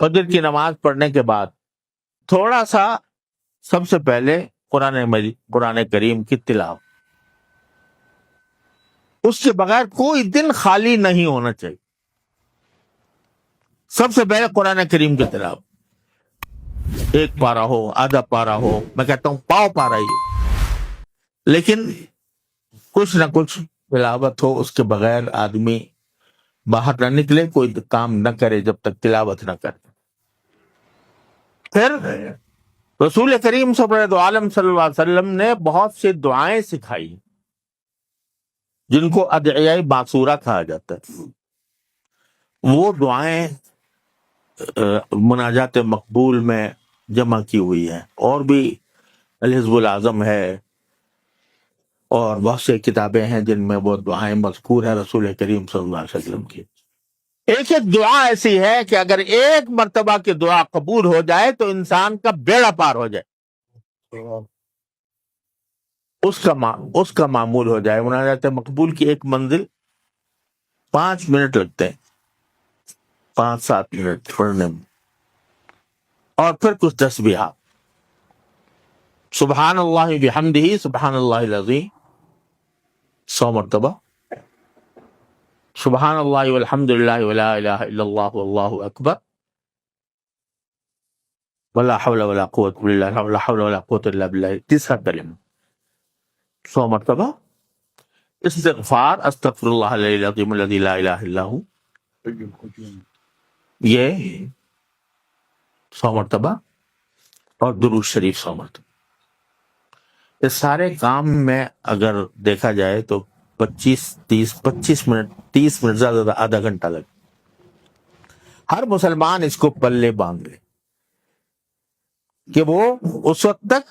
فجر کی نماز پڑھنے کے بعد تھوڑا سا سب سے پہلے قرآن کریم کی تلاوت، اس کے بغیر کوئی دن خالی نہیں ہونا چاہیے. سب سے پہلے قرآن کریم کی تلاوت، ایک پارہ ہو، آدھا پارہ ہو، میں کہتا ہوں پاؤ پارہ ہی ہو، لیکن کچھ نہ کچھ تلاوت ہو. اس کے بغیر آدمی باہر نہ نکلے، کوئی کام نہ کرے جب تک تلاوت نہ کرے. پھر رسول کریم صلی اللہ علیہ وسلم نے بہت سی دعائیں سکھائی جن کو ادعیہ باصورہ کہا جاتا ہے. وہ دعائیں مناجات مقبول میں جمع کی ہوئی ہیں، اور بھی الحزب العظم ہے اور بہت سے کتابیں ہیں جن میں وہ دعائیں مذکور ہیں رسول کریم صلی اللہ علیہ وسلم کی. ایک ایک دعا ایسی ہے کہ اگر ایک مرتبہ کی دعا قبول ہو جائے تو انسان کا بیڑا پار ہو جائے، اس کا معمول ہو جائے. مناجات مقبول کی ایک منزل 5 منٹ لگتے ہیں، 5-7 منٹ پڑھنے میں، اور پھر کچھ تسبیحات. سبحان اللہ بحمدہ، سبحان اللہ العظیم 100 مرتبہ، سبحان اللہ والحمد للہ ولا الہ الا اللہ واللہ اکبر، ولا حول ولا قوت الا باللہ، ولا حول ولا قوت الا باللہ، تیسرا کلمہ 100 مرتبہ. استغفار، استغفر اللہ العلی العظیم الذی لا الہ الا ہو، یہ 100 مرتبہ، اور درود شریف 100 مرتبہ. اس سارے کام میں اگر دیکھا جائے تو 25 منٹ 30 منٹ زیادہ آدھا گھنٹہ لگے. ہر مسلمان اس کو پلے باندھ لے کہ وہ اس وقت تک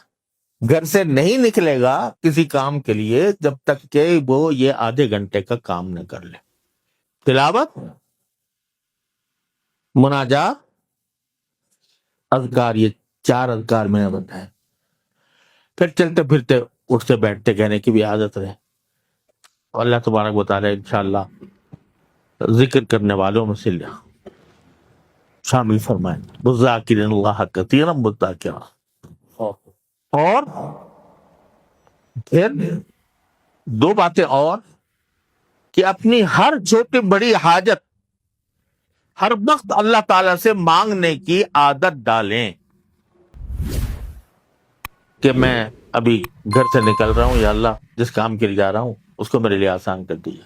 گھر سے نہیں نکلے گا کسی کام کے لیے جب تک کہ وہ یہ آدھے گھنٹے کا کام نہ کر لے. تلاوت، مناجات، اذکار، یہ 4 اذکار میں نے بتایا. پھر چلتے پھرتے اٹھتے بیٹھتے کہنے کی بھی عادت رہے. اللہ تبارک و تعالی انشاءاللہ ذکر کرنے والوں میں سے شامل فرمائیں. والذاکرین اللہ کثیرا والذاکرات. اور پھر 2 باتیں اور، کہ اپنی ہر چھوٹی بڑی حاجت ہر وقت اللہ تعالی سے مانگنے کی عادت ڈالیں کہ میں ابھی گھر سے نکل رہا ہوں، یا اللہ جس کام کے لیے جا رہا ہوں اس کو میرے لیے آسان کر دیجیے.